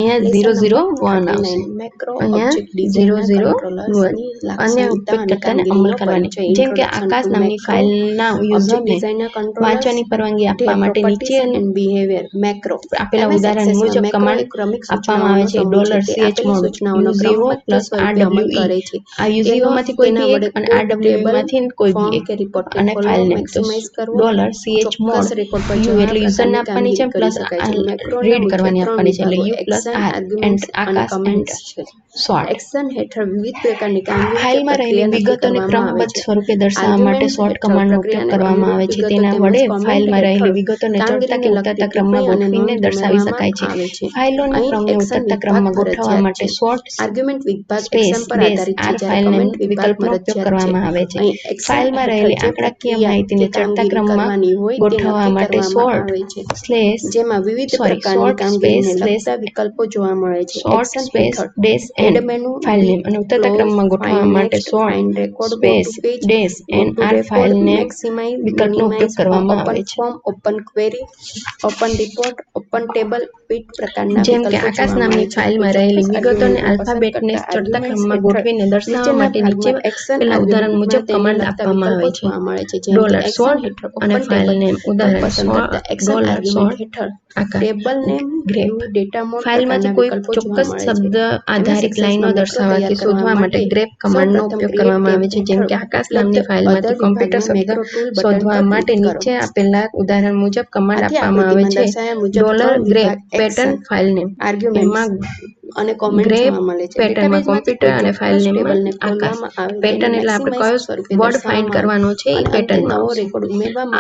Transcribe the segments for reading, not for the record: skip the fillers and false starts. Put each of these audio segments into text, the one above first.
અહીંયા 001 આવશે, અહીંયા 001 અન્ય ઉપયોગકર્તાને અમલ કરવાની, જેમ કે આકાશ નામની ફાઇલના યુઝરને વાંચવાની પરવાનગી આપવા માટે નીચે આપેલા ઉદાહરણ મુજબ કમાન્ડ આપવામાં આવે છે. $chmod uzo + rwe આ uzo માંથી કોઈ બી એક અને rwe માંથી કોઈ બી એક અને ફાઇલ નેમ તો $chmod u એટલે યુઝરને આપવાની છે પ્લસ રીડ કરવાની આપવાની છે એટલે u plus r and Akash and sort. ફાઇલમાં રહેલી વિગતોને ક્રમબદ્ધ સ્વરૂપે દર્શાવવા માટે સોર્ટ કમાન્ડનો ઉપયોગ કરવામાં આવે છે. તેના વડે ફાઇલમાં રહેલી વિગતોને ચડતા કે ઉતરતા ક્રમમાં ગોઠવીને દર્શાવી શકાય છે. ફાઇલોના ક્રમને ઉતરતા ક્રમમાં ગોઠવવા માટે sort space dash r file name વિકલ્પનો ઉપયોગ કરવામાં આવે છે. ફાઇલમાં રહેલી આંકડાકીય માહિતીને ચડતા ક્રમમાં ગોઠવવા માટે સોર્ટ સ્પેસ વિકલ્પો જોવા મળે છે. Sort space dash and file name અને ઉતરતા ક્રમમાં ગોઠવવા માટે sort space dash and r file name વિકલ્પનો ઉપયોગ કરવામાં આવે છે. Open query, open report, open table વિવિધ પ્રકારના જેમ કે આકાશ નામની ફાઇલમાં રહેલી વિગતોને આલ્ફાબેટને ચડતા ક્રમમાં ગોઠવીને દર્શાવવા માટે નીચે આપેલા ઉદાહરણ મુજબ કમાન્ડ આપવામાં આવે છે. $sort અને ફાઇલ નેમ ઉદાહરણ $sort આકાર table name grep data mode ફાઇલમાંથી કોઈ ચોક્કસ શબ્દ આધારિત લાઈનો દર્શાવવાથી શોધવા માટે ગ્રેપ કમાન્ડનો ઉપયોગ કરવામાં આવે છે. જેમ કે આકાશ નામની ફાઇલમાંથી કોમ્પ્યુટર શબ્દ શોધવા માટે નીચે આપેલા ઉદાહરણ મુજબ કમાન્ડ આપવામાં આવે છે. $grep પેટર્ન ફાઇલ નેમ એમાં અને કોમેન્ટ જોવા મળે છે. પેટર્નમાં કોમ્પ્યુટર અને ફાઇલ નેમમાં આકાશ પેટર્ન એટલે આપણે કયો વર્ડ ફાઇન્ડ કરવાનો છે એ પેટર્નમાં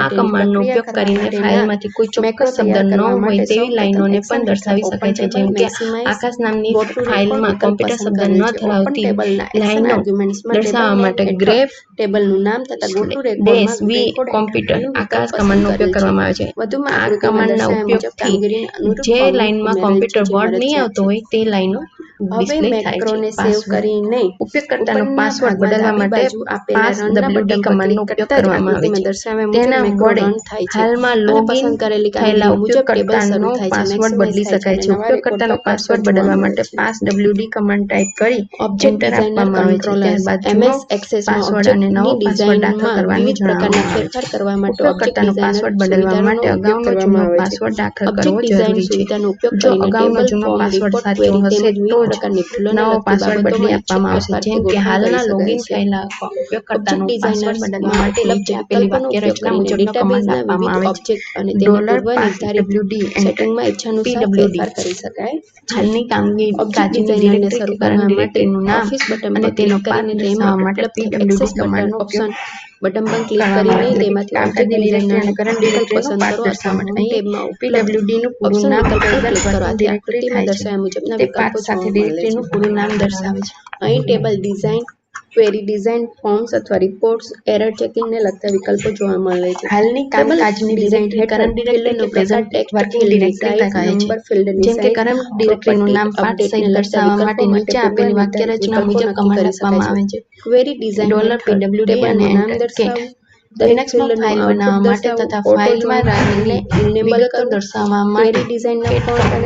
આ કમાન્ડનો ઉપયોગ કરીને ફાઇલમાંથી કોઈ ચોક્કસ શબ્દ ન હોય તેવી લાઈનોને પણ દર્શાવી શકાય છે. જેમ કે આકાશ નામની ફાઇલમાં કોમ્પ્યુટર શબ્દ ન ધરાવતી લાઈનો દર્શાવવા માટે ગ્રેપ ટેબલનું નામ તથા ગોટુ ડેશ વી કોમ્પ્યુટર આકાશ કમાન્ડનો ઉપયોગ કરવામાં આવે છે. આ કમાન્ડના ઉપયોગથી જે લાઈનમાં કોમ્પ્યુટર વર્ડ નહીં આવતો હોય તે લાઈનો ડિસ્પ્લે થાય છે. ઉપયોગકર્તાનો પાસવર્ડ બદલવા માટે passwd કમાન્ડનો ઉપયોગ કરવામાં આવે છે. તેના વડે હાલમાં લોગિન થયેલા ઉપયોગકર્તાનો પાસવર્ડ બદલી શકાય છે. ઉપયોગકર્તાનો પાસવર્ડ બદલવા માટે passwd કમાન્ડ ટાઈપ કરી એન્ટર આપવામાં આવે છે. ત્યારબાદ જૂનો પાસવર્ડ અને નવો પાસવર્ડ દાખલ કરવાની જણાવવામાં આવે છે. ઉપયોગકર્તાનો પાસવર્ડ બદલવા માટે અગાઉનો જૂનો પાસવર્ડ દાખલ કરવો જરૂરી છે. જો અગાઉનો જૂનો પાસવર્ડ સાચો હશે તો જ નવો પાસવર્ડ બદલી આપવામાં આવશે. જેમ કે હાલના લોગિન થયેલા ઉપયોગકર્તાનો પાસવર્ડ બદલવા માટે નીચે આપેલી વાક્ય રચના મુજબનો કમાન્ડ આપવામાં આવે છે. $passwd સેટિંગમાં ઈચ્છાનુસાર ફેરફાર કરી શકાય. હાલની કામગીરી ડિરેક્ટરી કરંટ ડિરેક્ટરીનું નામ અને તેનો પાથ દર્શાવવા માટે pwd કમાન્ડનો ઉપયોગ બટન પર ક્લિક કરીને તેમાંથી ઓબ્જેક્ટ ડિઝાઇનર અને કરંટ ડિરેક્ટરી પસંદ કરો અથવા ટેબમાં pwd નું પૂરું નામ ડિરેક્ટરીમાં દર્શાવ્યા મુજબના વિકલ્પો સાથે ડિરેક્ટરીનું પૂરું નામ દર્શાવે છે. અહીં table design, query design, forms અથવા રિપોર્ટ્સ, એરર ચેકિંગને લગતા વિકલ્પો જોવા મળે છે. હાલની કામકાજની directory current directory present working directory કહે છે. જેમ કે કરંટ ડિરેક્ટરીનું નામ પાઠ સહિત દર્શાવવા માટે નીચે આપેલી વાક્ય રચના મુજબ કમાન્ડ આપવામાં આવે છે. ક્વેરી ડિઝાઇન $pwd અને enter કે લિનક્સમાં ફાઇલ બનાવવા માટે તથા ફાઇલમાં રહેલી વિગતો દર્શાવવા માટે કેટનો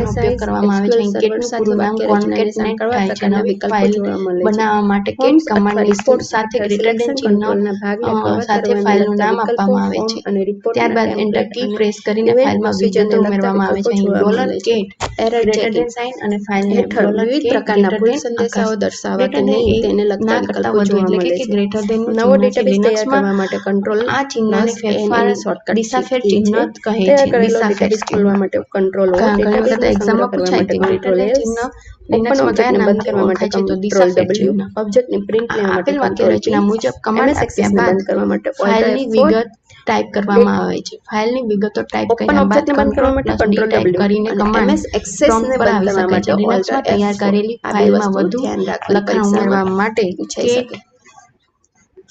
ઉપયોગ કરવામાં આવે છે. કેટનું પૂરું નામ કોન્કેટનેટ થાય છે અને ફાઇલ બનાવવા માટે કેટ કમાન્ડ રિપોર્ટ સાથે ગ્રેટર ધેન ચિહ્ન સાથે ફાઇલનું નામ આપવામાં આવે છે. ત્યારબાદ એન્ટર કી પ્રેસ કરીને ફાઇલમાં વિગતો ઉમેરવામાં આવે છે. અહીં $cat ગ્રેટર ધેન સાઇન અને ફાઇલ નેમ વિવિધ પ્રકારના ભૂલ સંદેશાઓ દર્શાવવા કે નહીં તેને લગતા વિકલ્પો જોવા મળે છે. ગ્રેટર ધેન નવો ડેટાબેઝ તૈયાર કરવા માટે કંટ્રોલ આ ચિહ્નને ફેરફાર દિશાફેર ચિહ્ન કહે છે. દિશાફેર ખોલવા માટે કંટ્રોલ એક્ઝામમાં પૂછાય તે ગ્રેટર ધેન ચિહ્ન લિનક્સમાં કયા નામથી ઓળખાય છે તો દિશાફેર ચિહ્ન. ઓબ્જેક્ટની પ્રિન્ટ લેવા માટે આપેલ વાક્ય રચના મુજબ કમાન્ડ આપ્યા બાદ ફાઇલની વિગત ટાઈપ કરવામાં આવે છે. ફાઇલની વિગતો ટાઈપ કર્યા બાદ કંટ્રોલ ટાઈપ કરીને કમાન્ડ પ્રોમ્પ્ટ પર આવી શકાય છે. લિનક્સમાં તૈયાર કરેલી ફાઇલમાં વધુ લખાણ ઉમેરવા માટે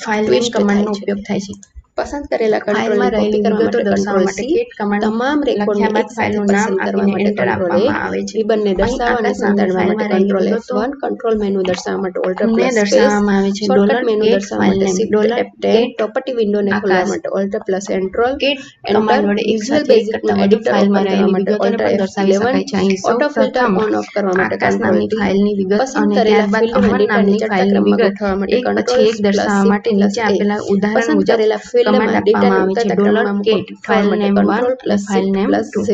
ફાઇલ નેમ કમાન્ડનો ઉપયોગ થાય છે. પસંદ કરેલા ફાઇલમાં કંટ્રોલને કોપી રહેલી કરવા વિગતો માટે દર્શાવવા કંટ્રોલ માટે સી, કેટ કમાન્ડ તમામ રેકોર્ડને લખ્યા બાદ એક સાથે ફાઇલનું નામ પસંદ કરવા આપીને માટે એન્ટર કંટ્રોલ એ, આપવામાં આવે છે. રિબનને અહીં દર્શાવવા અને આકાશ નામની સંતાડવા માટે ફાઇલમાં રહેલી કંટ્રોલ વિગતો F1, કંટ્રોલ મેનુ દર્શાવવા માટે ઓલ્ટર ને પ્લસ સ્પેસ, દર્શાવવામાં આવે છે. શોર્ટકટ મેનુ કેટ દર્શાવવા ફાઇલ માટે name shift F10, cat property વિન્ડોને ખોલવા આકાશ માટે ઓલ્ટર પ્લસ એન્ટ્રોલ, કેટ એન્ટર, કમાન્ડ વડે વિઝ્યુઅલ એકસાથે એક બેઝિકનું કરતાં વધુ એડિટર ફાઇલમાં ઓપન કરવા રહેલી માટે વિગતોને ઓલ્ટર પણ દર્શાવી F11, શકાય છે. અહીં સૌ ઓટો ફિલ્ટર પ્રથમ ઓન ઓફ કરવા માટે આકાશ કંટ્રોલ નામની ટી, ફાઇલની વિગત પસંદ અને કરેલા ત્યારબાદ ફિલ્ડમાં અમર ડેટા નામની નીચે ફાઇલની ક્રમમાં વિગત ગોઠવવા માટે એક કંટ્રોલ પછી એક દર્શાવવા માટે નીચે આપેલા ઉદાહરણ પસંદ મુજબ કરેલા કમાન્ડ ફિલ્ડમાં આપવામાં ડેટાને આવે છે. ઉતરતા ક્રમમાં કેટ ગોઠવવા ફાઇલ માટે નેમ 1 કંટ્રોલ અને plus file shift name plus 2. Z.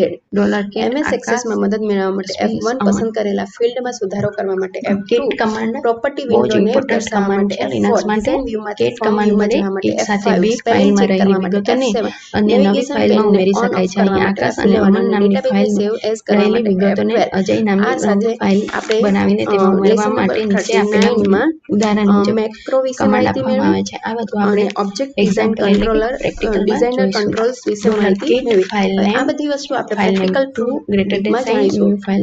Cat MS આકાશ એક્સેસમાં મદદ મેળવવા માટે સ્પેસ F1, અમર. પસંદ કરેલા ફિલ્ડમાં સુધારો કરવા માટે કેટ F2, કમાન્ડ પ્રોપર્ટી બહુ જ વિન્ડોને ઇમ્પોર્ટન્ટ દર્શાવવા કમાન્ડ માટે છે F4, લિનક્સ માટે. ડિઝાઇન વ્યૂમાંથી કેટ ફોર્મ કમાન્ડ વ્યૂમાં વડે જવા માટે એક સાથે F5, બે સ્પેલિંગ ફાઇલમાં ચેક રહેલી કરવા માટે વિગતોને F7, અન્ય નવી નેવિગેશન ફાઇલમાં પેનને ઉમેરી ઓન શકાય ઓફ છે. કરવા અહીં માટે આકાશ અને F11 અમન અને નામની ડેટાબેઝને સેવ એઝ કરવા રહેલી માટે વિગતોને F12. અજય નામની આ સાથે ફાઇલ આપણે બનાવીને તેમાં ઉમેરવા લેસન માટે નંબર નીચે આપેલા 39માં ઉદાહરણ મુજબ મેક્રો વિશે કમાન્ડ માહિતી આપવામાં મેળવી આવે છે. આ બધું અને આપણે ઓબ્જેક્ટ ડિઝાઇન એક્ઝામ્પલ એટલે કે કંટ્રોલર પ્રેક્ટિકલમાં ડિઝાઇનર જોઈશું. કંટ્રોલ્સ વિશે માહિતી કેટ મેળવી. ફાઇલ હવે નેમ આ બધી વસ્તુ આપણે ફાઇલ નેમ પ્રેક્ટિકલ 2 ગ્રેટર ડીપમાં સાઇન જાણીશું. ફાઇલ